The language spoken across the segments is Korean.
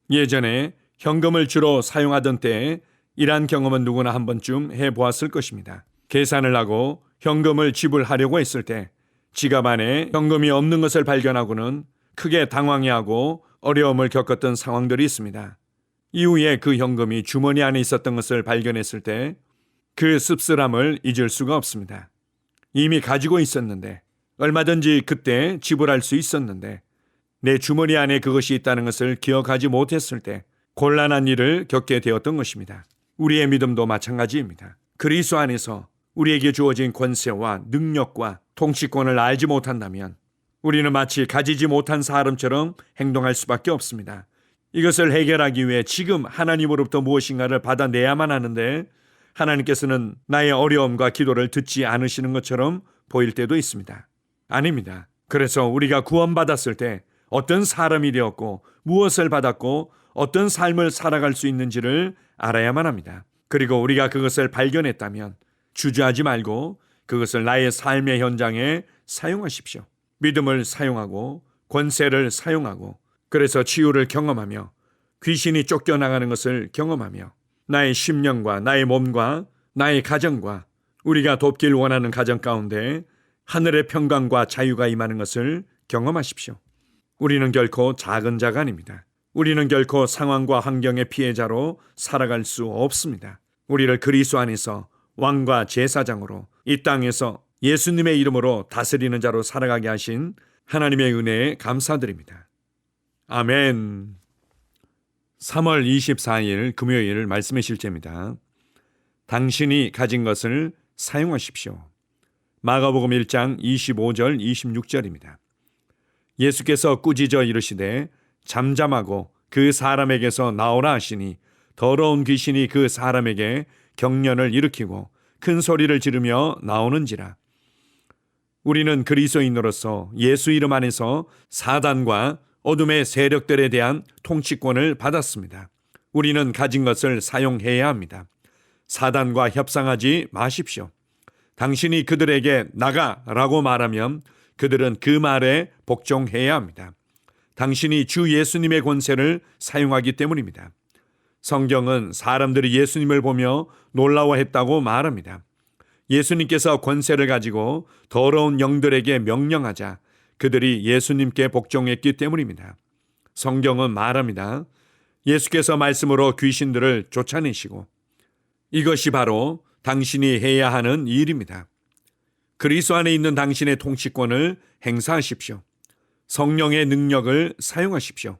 예전에 현금을 주로 사용하던 때에 이러한 경험은 누구나 한 번쯤 해보았을 것입니다. 계산을 하고 현금을 지불하려고 했을 때 지갑 안에 현금이 없는 것을 발견하고는 크게 당황해하고 어려움을 겪었던 상황들이 있습니다. 이후에 그 현금이 주머니 안에 있었던 것을 발견했을 때 그 씁쓸함을 잊을 수가 없습니다. 이미 가지고 있었는데, 얼마든지 그때 지불할 수 있었는데, 내 주머니 안에 그것이 있다는 것을 기억하지 못했을 때 곤란한 일을 겪게 되었던 것입니다. 우리의 믿음도 마찬가지입니다. 그리스도 안에서 우리에게 주어진 권세와 능력과 통치권을 알지 못한다면 우리는 마치 가지지 못한 사람처럼 행동할 수밖에 없습니다. 이것을 해결하기 위해 지금 하나님으로부터 무엇인가를 받아내야만 하는데 하나님께서는 나의 어려움과 기도를 듣지 않으시는 것처럼 보일 때도 있습니다. 아닙니다. 그래서 우리가 구원받았을 때 어떤 사람이 되었고 무엇을 받았고 어떤 삶을 살아갈 수 있는지를 알아야만 합니다. 그리고 우리가 그것을 발견했다면 주저하지 말고 그것을 나의 삶의 현장에 사용하십시오. 믿음을 사용하고 권세를 사용하고 그래서 치유를 경험하며 귀신이 쫓겨나가는 것을 경험하며 나의 심령과 나의 몸과 나의 가정과 우리가 돕길 원하는 가정 가운데 하늘의 평강과 자유가 임하는 것을 경험하십시오. 우리는 결코 작은 자가 아닙니다. 우리는 결코 상황과 환경의 피해자로 살아갈 수 없습니다. 우리를 그리스도 안에서 왕과 제사장으로 이 땅에서 예수님의 이름으로 다스리는 자로 살아가게 하신 하나님의 은혜에 감사드립니다. 아멘. 3월 24일 금요일 말씀의 실제입니다. 당신이 가진 것을 사용하십시오. 마가복음 1장 25절 26절입니다. 예수께서 꾸짖어 이르시되 잠잠하고 그 사람에게서 나오라 하시니 더러운 귀신이 그 사람에게 경련을 일으키고 큰 소리를 지르며 나오는지라. 우리는 그리스도인으로서 예수 이름 안에서 사단과 어둠의 세력들에 대한 통치권을 받았습니다. 우리는 가진 것을 사용해야 합니다. 사단과 협상하지 마십시오. 당신이 그들에게 나가라고 말하면 그들은 그 말에 복종해야 합니다. 당신이 주 예수님의 권세를 사용하기 때문입니다. 성경은 사람들이 예수님을 보며 놀라워했다고 말합니다. 예수님께서 권세를 가지고 더러운 영들에게 명령하자 그들이 예수님께 복종했기 때문입니다. 성경은 말합니다. 예수께서 말씀으로 귀신들을 쫓아내시고 이것이 바로 당신이 해야 하는 일입니다. 그리스도 안에 있는 당신의 통치권을 행사하십시오. 성령의 능력을 사용하십시오.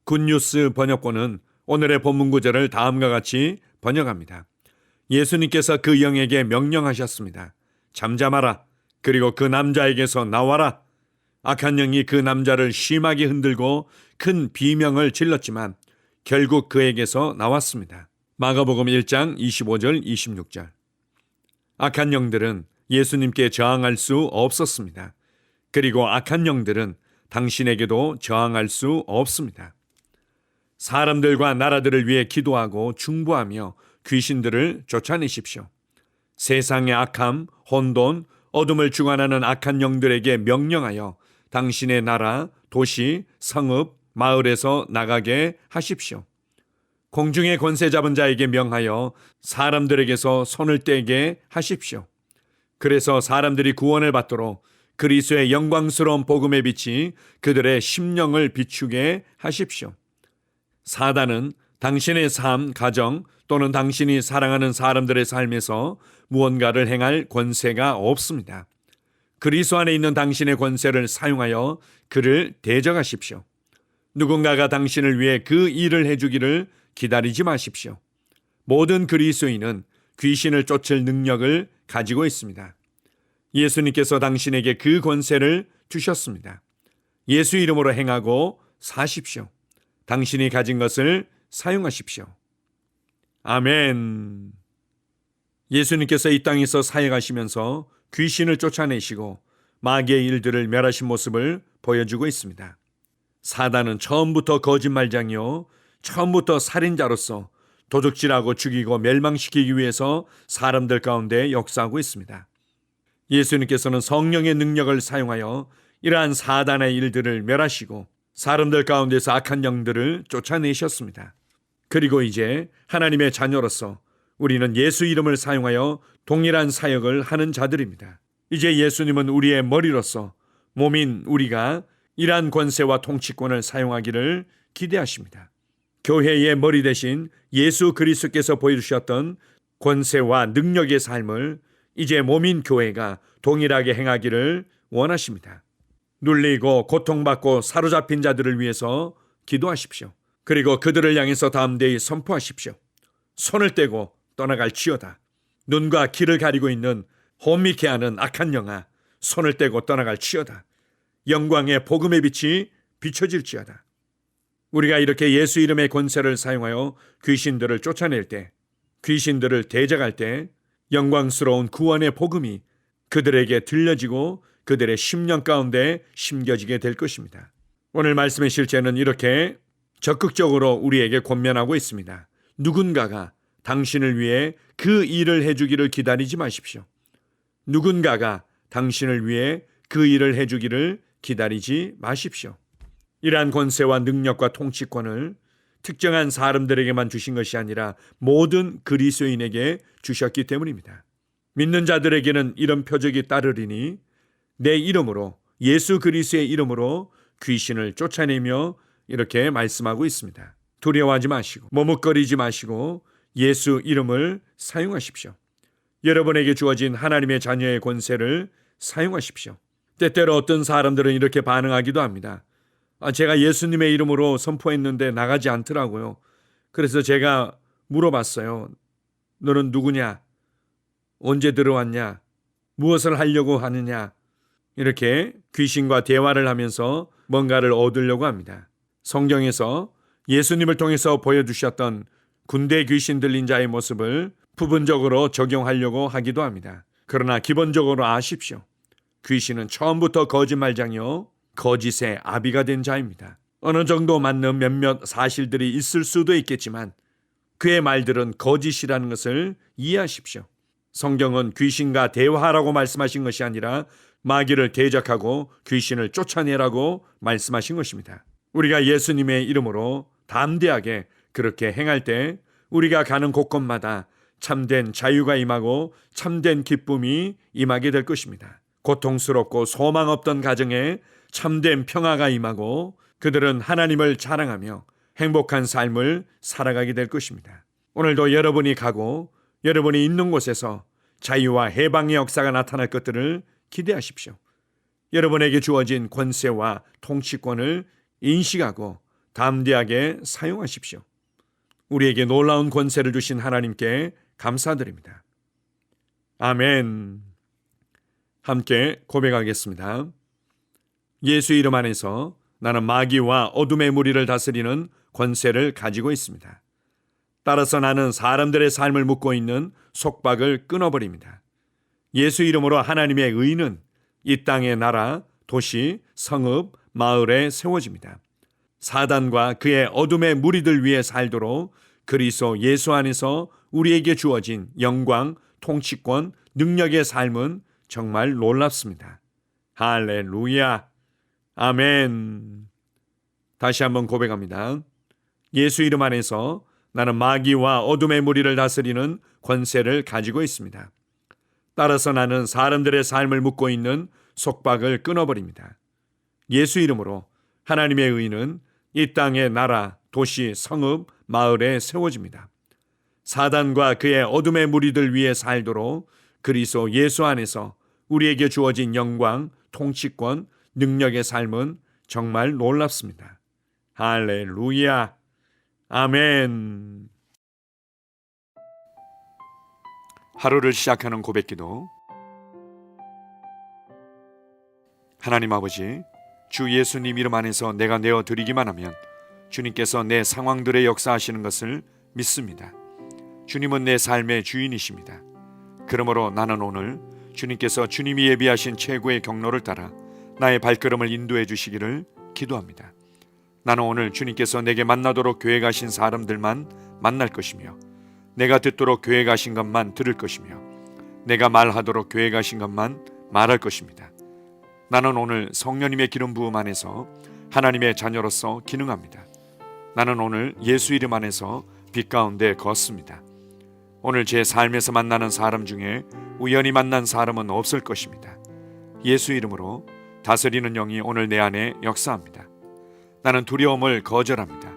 굿뉴스 번역본은 오늘의 본문 구절을 다음과 같이 번역합니다. 예수님께서 그 영에게 명령하셨습니다. 잠잠하라. 그리고 그 남자에게서 나와라. 악한 영이 그 남자를 심하게 흔들고 큰 비명을 질렀지만 결국 그에게서 나왔습니다. 마가복음 1장 25절 26절. 악한 영들은 예수님께 저항할 수 없었습니다. 그리고 악한 영들은 당신에게도 저항할 수 없습니다. 사람들과 나라들을 위해 기도하고 중보하며 귀신들을 쫓아내십시오. 세상의 악함, 혼돈, 어둠을 주관하는 악한 영들에게 명령하여 당신의 나라, 도시, 성읍, 마을에서 나가게 하십시오. 공중의 권세 잡은 자에게 명하여 사람들에게서 손을 떼게 하십시오. 그래서 사람들이 구원을 받도록 그리스도의 영광스러운 복음의 빛이 그들의 심령을 비추게 하십시오. 사단은 당신의 삶, 가정 또는 당신이 사랑하는 사람들의 삶에서 무언가를 행할 권세가 없습니다. 그리스도 안에 있는 당신의 권세를 사용하여 그를 대적하십시오. 누군가가 당신을 위해 그 일을 해주기를 기다리지 마십시오. 모든 그리스도인은 귀신을 쫓을 능력을 가지고 있습니다. 예수님께서 당신에게 그 권세를 주셨습니다. 예수 이름으로 행하고 사십시오. 당신이 가진 것을 사용하십시오. 아멘. 예수님께서 이 땅에서 사역하시면서 귀신을 쫓아내시고 마귀의 일들을 멸하신 모습을 보여주고 있습니다. 사단은 처음부터 거짓말장이요, 처음부터 살인자로서 도둑질하고 죽이고 멸망시키기 위해서 사람들 가운데 역사하고 있습니다. 예수님께서는 성령의 능력을 사용하여 이러한 사단의 일들을 멸하시고 사람들 가운데서 악한 영들을 쫓아내셨습니다. 그리고 이제 하나님의 자녀로서 우리는 예수 이름을 사용하여 동일한 사역을 하는 자들입니다. 이제 예수님은 우리의 머리로서 몸인 우리가 이러한 권세와 통치권을 사용하기를 기대하십니다. 교회의 머리 대신 예수 그리스도께서 보여주셨던 권세와 능력의 삶을 이제 몸인 교회가 동일하게 행하기를 원하십니다. 눌리고 고통받고 사로잡힌 자들을 위해서 기도하십시오. 그리고 그들을 향해서 담대히 선포하십시오. 손을 떼고 떠나갈지어다. 눈과 귀를 가리고 있는 혼미케 하는 악한 영아, 손을 떼고 떠나갈지어다. 영광의 복음의 빛이 비춰질지어다. 우리가 이렇게 예수 이름의 권세를 사용하여 귀신들을 쫓아낼 때, 귀신들을 대적할 때 영광스러운 구원의 복음이 그들에게 들려지고 그들의 심령 가운데 심겨지게 될 것입니다. 오늘 말씀의 실제는 이렇게 적극적으로 우리에게 권면하고 있습니다. 누군가가 당신을 위해 그 일을 해주기를 기다리지 마십시오. 누군가가 당신을 위해 그 일을 해주기를 기다리지 마십시오. 이러한 권세와 능력과 통치권을 특정한 사람들에게만 주신 것이 아니라 모든 그리스도인에게 주셨기 때문입니다. 믿는 자들에게는 이런 표적이 따르리니 내 이름으로, 예수 그리스도의 이름으로 귀신을 쫓아내며 이렇게 말씀하고 있습니다. 두려워하지 마시고 머뭇거리지 마시고 예수 이름을 사용하십시오. 여러분에게 주어진 하나님의 자녀의 권세를 사용하십시오. 때때로 어떤 사람들은 이렇게 반응하기도 합니다. 제가 예수님의 이름으로 선포했는데 나가지 않더라고요. 그래서 제가 물어봤어요. 너는 누구냐? 언제 들어왔냐? 무엇을 하려고 하느냐? 이렇게 귀신과 대화를 하면서 뭔가를 얻으려고 합니다. 성경에서 예수님을 통해서 보여주셨던 군대 귀신 들린 자의 모습을 부분적으로 적용하려고 하기도 합니다. 그러나 기본적으로 아십시오. 귀신은 처음부터 거짓말장이요, 거짓의 아비가 된 자입니다. 어느 정도 맞는 몇몇 사실들이 있을 수도 있겠지만 그의 말들은 거짓이라는 것을 이해하십시오. 성경은 귀신과 대화하라고 말씀하신 것이 아니라 마귀를 대적하고 귀신을 쫓아내라고 말씀하신 것입니다. 우리가 예수님의 이름으로 담대하게 그렇게 행할 때 우리가 가는 곳곳마다 참된 자유가 임하고 참된 기쁨이 임하게 될 것입니다. 고통스럽고 소망 없던 가정에 참된 평화가 임하고 그들은 하나님을 자랑하며 행복한 삶을 살아가게 될 것입니다. 오늘도 여러분이 가고 여러분이 있는 곳에서 자유와 해방의 역사가 나타날 것들을 기대하십시오. 여러분에게 주어진 권세와 통치권을 인식하고 담대하게 사용하십시오. 우리에게 놀라운 권세를 주신 하나님께 감사드립니다. 아멘. 함께 고백하겠습니다. 예수 이름 안에서 나는 마귀와 어둠의 무리를 다스리는 권세를 가지고 있습니다. 따라서 나는 사람들의 삶을 묶고 있는 속박을 끊어버립니다. 예수 이름으로 하나님의 의는 이 땅의 나라, 도시, 성읍, 마을에 세워집니다. 사단과 그의 어둠의 무리들 위해 살도록 그리스도 예수 안에서 우리에게 주어진 영광, 통치권, 능력의 삶은 정말 놀랍습니다. 할렐루야. 아멘. 다시 한번 고백합니다. 예수 이름 안에서 나는 마귀와 어둠의 무리를 다스리는 권세를 가지고 있습니다. 따라서 나는 사람들의 삶을 묶고 있는 속박을 끊어버립니다. 예수 이름으로 하나님의 의는 이 땅의 나라, 도시, 성읍, 마을에 세워집니다. 사단과 그의 어둠의 무리들 위해 살도록 그리스도 예수 안에서 우리에게 주어진 영광, 통치권, 능력의 삶은 정말 놀랍습니다. 할렐루야. 아멘. 하루를 시작하는 고백기도. 하나님 아버지, 주 예수님 이름 안에서 내가 내어 드리기만 하면 주님께서 내 상황들에 역사하시는 것을 믿습니다. 주님은 내 삶의 주인이십니다. 그러므로 나는 오늘 주님께서 주님이 예비하신 최고의 경로를 따라 나의 발걸음을 인도해 주시기를 기도합니다. 나는 오늘 주님께서 내게 만나도록 교회 가신 사람들만 만날 것이며, 내가 듣도록 교회 가신 것만 들을 것이며, 내가 말하도록 교회 가신 것만 말할 것입니다. 나는 오늘 성령님의 기름 부음 안에서 하나님의 자녀로서 기능합니다. 나는 오늘 예수 이름 안에서 빛 가운데 걷습니다. 오늘 제 삶에서 만나는 사람 중에 우연히 만난 사람은 없을 것입니다. 예수 이름으로 다스리는 영이 오늘 내 안에 역사합니다. 나는 두려움을 거절합니다.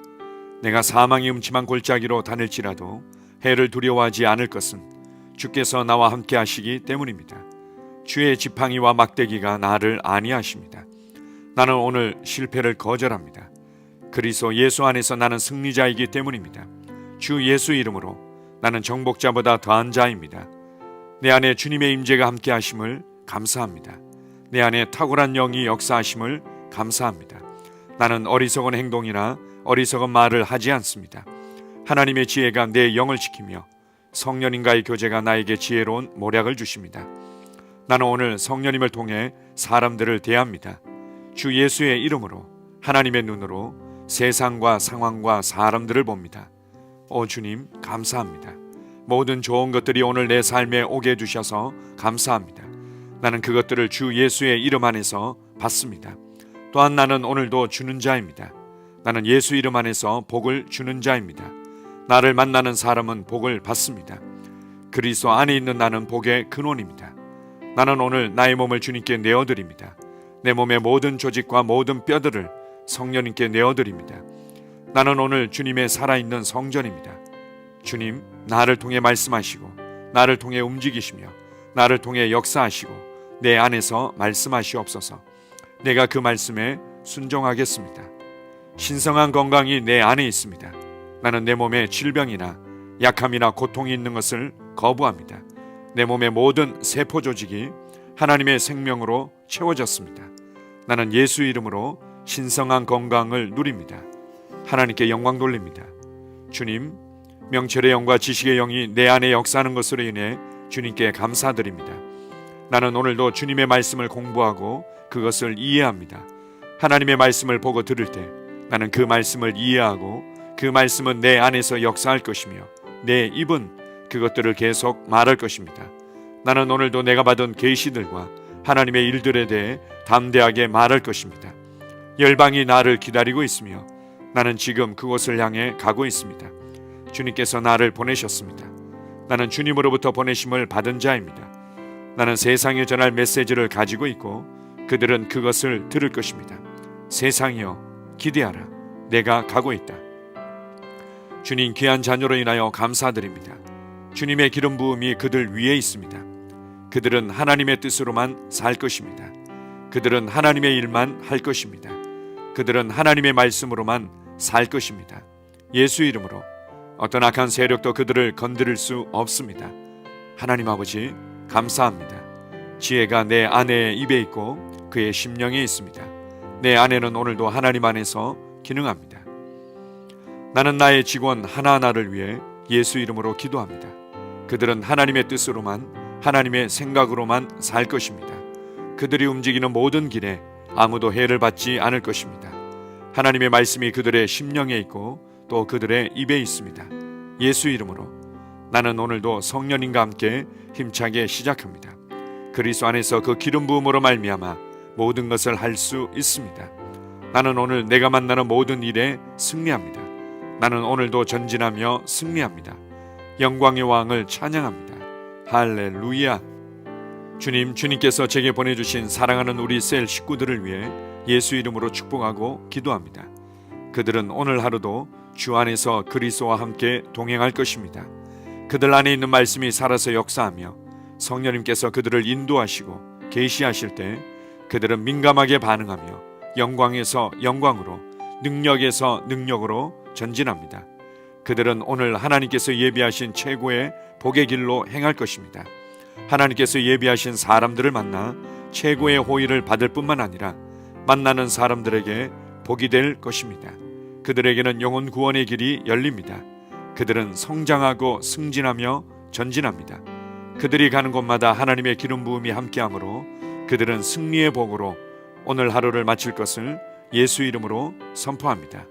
내가 사망의 음침한 골짜기로 다닐지라도 해를 두려워하지 않을 것은 주께서 나와 함께 하시기 때문입니다. 주의 지팡이와 막대기가 나를 안위하십니다. 나는 오늘 실패를 거절합니다. 그리스도 예수 안에서 나는 승리자이기 때문입니다. 주 예수 이름으로 나는 정복자보다 더한 자입니다. 내 안에 주님의 임재가 함께 하심을 감사합니다. 내 안에 탁월한 영이 역사하심을 감사합니다. 나는 어리석은 행동이나 어리석은 말을 하지 않습니다. 하나님의 지혜가 내 영을 지키며 성령님과의 교제가 나에게 지혜로운 모략을 주십니다. 나는 오늘 성령님을 통해 사람들을 대합니다. 주 예수의 이름으로 하나님의 눈으로 세상과 상황과 사람들을 봅니다. 오 주님 감사합니다. 모든 좋은 것들이 오늘 내 삶에 오게 해주셔서 감사합니다. 나는 그것들을 주 예수의 이름 안에서 받습니다. 또한 나는 오늘도 주는 자입니다. 나는 예수 이름 안에서 복을 주는 자입니다. 나를 만나는 사람은 복을 받습니다. 그리스도 안에 있는 나는 복의 근원입니다. 나는 오늘 나의 몸을 주님께 내어드립니다. 내 몸의 모든 조직과 모든 뼈들을 성령님께 내어드립니다. 나는 오늘 주님의 살아있는 성전입니다. 주님, 나를 통해 말씀하시고 나를 통해 움직이시며 나를 통해 역사하시고 내 안에서 말씀하시옵소서. 내가 그 말씀에 순종하겠습니다. 신성한 건강이 내 안에 있습니다. 나는 내 몸에 질병이나 약함이나 고통이 있는 것을 거부합니다. 내 몸의 모든 세포 조직이 하나님의 생명으로 채워졌습니다. 나는 예수 이름으로 신성한 건강을 누립니다. 하나님께 영광 돌립니다. 주님, 명철의 영과 지식의 영이 내 안에 역사하는 것으로 인해 주님께 감사드립니다. 나는 오늘도 주님의 말씀을 공부하고 그것을 이해합니다. 하나님의 말씀을 보고 들을 때 나는 그 말씀을 이해하고 그 말씀은 내 안에서 역사할 것이며 내 입은 그것들을 계속 말할 것입니다. 나는 오늘도 내가 받은 계시들과 하나님의 일들에 대해 담대하게 말할 것입니다. 열방이 나를 기다리고 있으며 나는 지금 그곳을 향해 가고 있습니다. 주님께서 나를 보내셨습니다. 나는 주님으로부터 보내심을 받은 자입니다. 나는 세상에 전할 메시지를 가지고 있고 그들은 그것을 들을 것입니다. 세상이여 기대하라. 내가 가고 있다. 주님 귀한 자녀로 인하여 감사드립니다. 주님의 기름 부음이 그들 위에 있습니다. 그들은 하나님의 뜻으로만 살 것입니다. 그들은 하나님의 일만 할 것입니다. 그들은 하나님의 말씀으로만 살 것입니다. 예수 이름으로 어떤 악한 세력도 그들을 건드릴 수 없습니다. 하나님 아버지 감사합니다. 지혜가 내 아내의 입에 있고 그의 심령에 있습니다. 내 아내는 오늘도 하나님 안에서 기능합니다. 나는 나의 직원 하나하나를 위해 예수 이름으로 기도합니다. 그들은 하나님의 뜻으로만 하나님의 생각으로만 살 것입니다. 그들이 움직이는 모든 길에 아무도 해를 받지 않을 것입니다. 하나님의 말씀이 그들의 심령에 있고 또 그들의 입에 있습니다. 예수 이름으로 나는 오늘도 성령님과 함께 힘차게 시작합니다. 그리스도 안에서 그 기름 부음으로 말미암아 모든 것을 할 수 있습니다. 나는 오늘 내가 만나는 모든 일에 승리합니다. 나는 오늘도 전진하며 승리합니다. 영광의 왕을 찬양합니다. 할렐루야. 주님께서 제게 보내주신 사랑하는 우리 셀 식구들을 위해 예수 이름으로 축복하고 기도합니다. 그들은 오늘 하루도 주 안에서 그리스도와 함께 동행할 것입니다. 그들 안에 있는 말씀이 살아서 역사하며 성령님께서 그들을 인도하시고 계시하실 때 그들은 민감하게 반응하며 영광에서 영광으로 능력에서 능력으로 전진합니다. 그들은 오늘 하나님께서 예비하신 최고의 복의 길로 행할 것입니다. 하나님께서 예비하신 사람들을 만나 최고의 호의를 받을 뿐만 아니라 만나는 사람들에게 복이 될 것입니다. 그들에게는 영혼 구원의 길이 열립니다. 그들은 성장하고 승진하며 전진합니다. 그들이 가는 곳마다 하나님의 기름 부음이 함께하므로 그들은 승리의 복으로 오늘 하루를 마칠 것을 예수 이름으로 선포합니다.